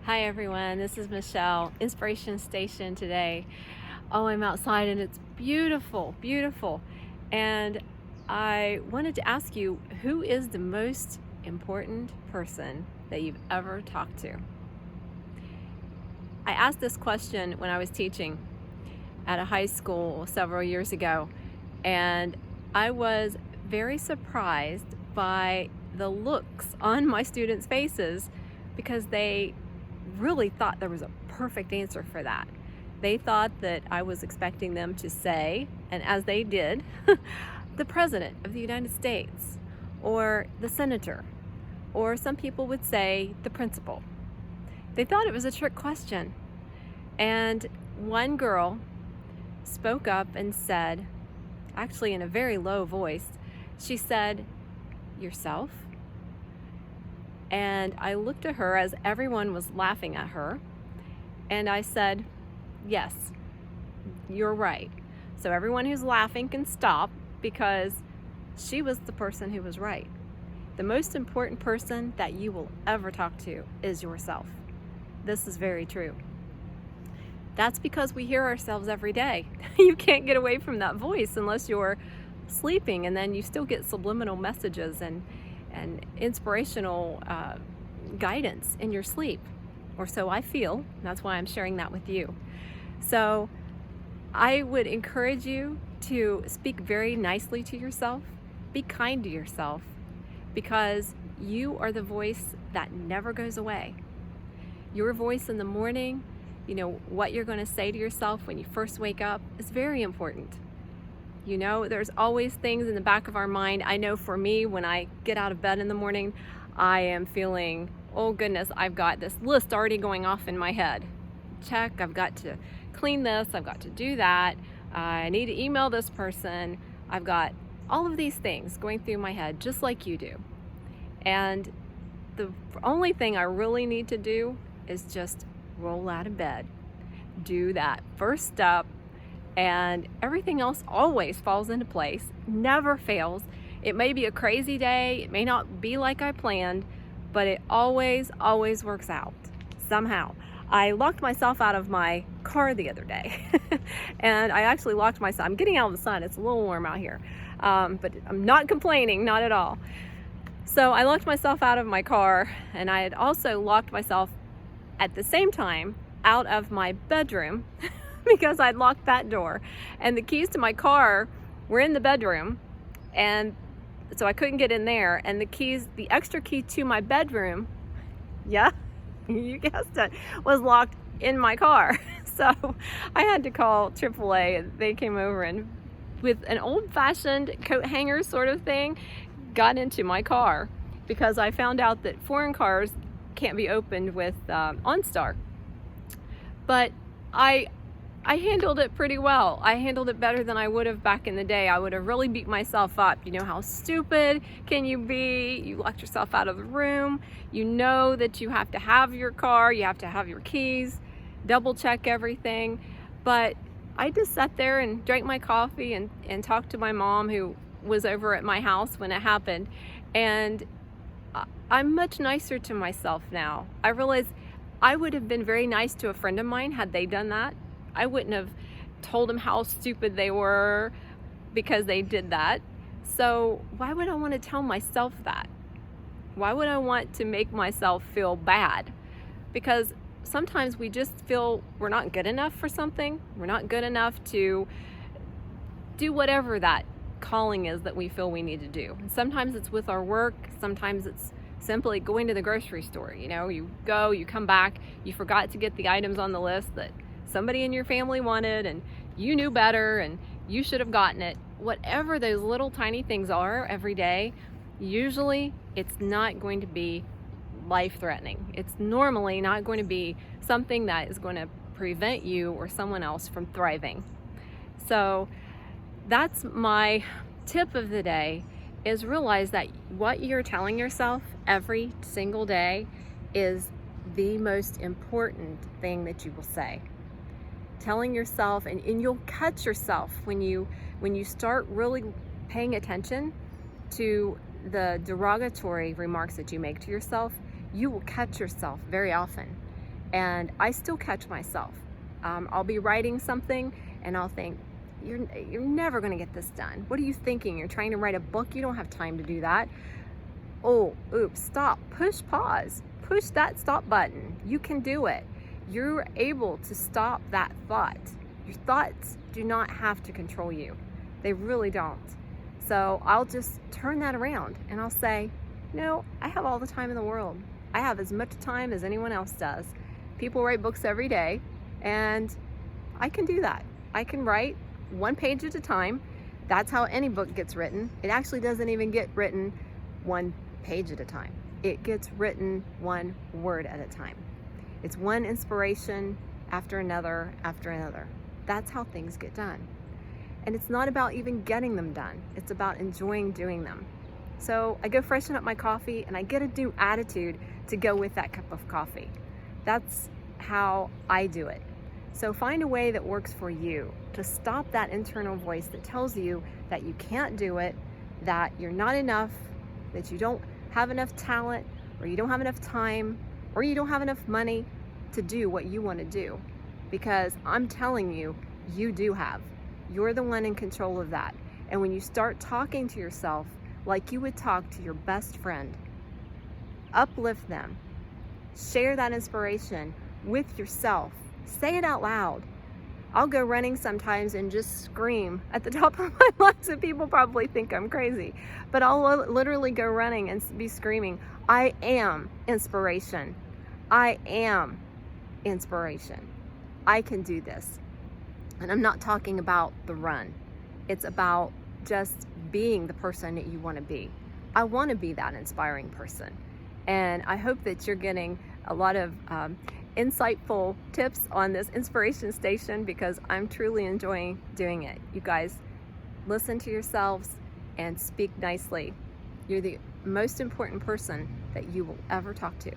Hi everyone, this is Michelle, Inspiration Station today. Oh, I'm outside and it's beautiful, beautiful. And I wanted to ask you, who is the most important person that you've ever talked to? I asked this question when I was teaching at a high school several years ago, and I was very surprised by the looks on my students' faces because they really thought there was a perfect answer for that. They thought that I was expecting them to say, and as they did, the President of the United States, or the Senator, or some people would say the principal. They thought it was a trick question. And one girl spoke up and said, actually in a very low voice, she said, "Yourself?" And I looked at her as everyone was laughing at her, and I said, "Yes, you're right." So everyone who's laughing can stop, because she was the person who was right. The most important person that you will ever talk to is yourself. This is very true. That's because we hear ourselves every day. You can't get away from that voice unless you're sleeping, and then you still get subliminal messages and inspirational guidance in your sleep, or so I feel. That's why I'm sharing that with you. So I would encourage you to speak very nicely to yourself. Be kind to yourself, because you are the voice that never goes away. Your voice in the morning, what you're going to say to yourself when you first wake up, is very important. There's always things in the back of our mind. I know for me, when I get out of bed in the morning, I am feeling, oh goodness, I've got this list already going off in my head. Check, I've got to clean this, I've got to do that, I need to email this person. I've got all of these things going through my head, just like you do. And the only thing I really need to do is just roll out of bed, do that first step, and everything else always falls into place, never fails. It may be a crazy day, it may not be like I planned, but it always works out somehow. I locked myself out of my car the other day and I actually locked myself. I'm getting out of the sun, it's a little warm out here, but I'm not complaining, not at all. So I locked myself out of my car, and I had also locked myself at the same time out of my bedroom because I'd locked that door, and the keys to my car were in the bedroom, and so I couldn't get in there. And the extra key to my bedroom, yeah, you guessed it, was locked in my car. So I had to call AAA. They came over and, with an old-fashioned coat hanger sort of thing, got into my car, because I found out that foreign cars can't be opened with OnStar. But I handled it pretty well. I handled it better than I would have back in the day. I would have really beat myself up. How stupid can you be? You locked yourself out of the room. You know that you have to have your car, you have to have your keys, double check everything. But I just sat there and drank my coffee and talked to my mom, who was over at my house when it happened. And I'm much nicer to myself now. I realize I would have been very nice to a friend of mine had they done that. I wouldn't have told them how stupid they were because they did that. So why would I want to tell myself that? Why would I want to make myself feel bad? Because sometimes we just feel we're not good enough for something. We're not good enough to do whatever that calling is that we feel we need to do. And sometimes it's with our work. Sometimes it's simply going to the grocery store. You go, you come back, you forgot to get the items on the list that somebody in your family wanted, and you knew better and you should have gotten it. Whatever those little tiny things are every day, usually it's not going to be life-threatening. It's normally not going to be something that is going to prevent you or someone else from thriving. So that's my tip of the day, is realize that what you're telling yourself every single day is the most important thing that you will say. Telling yourself, and you'll catch yourself when you start really paying attention to the derogatory remarks that you make to yourself. You will catch yourself very often. And I still catch myself. I'll be writing something and I'll think, you're never going to get this done. What are you thinking? You're trying to write a book. You don't have time to do that. Oh, oops, stop, push pause, push that stop button. You can do it. You're able to stop that thought. Your thoughts do not have to control you. They really don't. So I'll just turn that around and I'll say, no, I have all the time in the world. I have as much time as anyone else does. People write books every day, and I can do that. I can write 1 page at a time. That's how any book gets written. It actually doesn't even get written 1 page at a time. It gets written 1 word at a time. It's one inspiration after another after another. That's how things get done. And it's not about even getting them done. It's about enjoying doing them. So I go freshen up my coffee and I get a new attitude to go with that cup of coffee. That's how I do it. So find a way that works for you to stop that internal voice that tells you that you can't do it, that you're not enough, that you don't have enough talent, or you don't have enough time, or you don't have enough money to do what you want to do. Because I'm telling you, you do have. You're the one in control of that. And when you start talking to yourself like you would talk to your best friend, uplift them, share that inspiration with yourself, say it out loud. I'll go running sometimes and just scream at the top of my lungs, and people probably think I'm crazy, but I'll literally go running and be screaming, I am inspiration. I am inspiration. I can do this. And I'm not talking about the run. It's about just being the person that you want to be. I want to be that inspiring person. And I hope that you're getting a lot of insightful tips on this inspiration station, because I'm truly enjoying doing it. You guys, listen to yourselves and speak nicely. You're the most important person that you will ever talk to.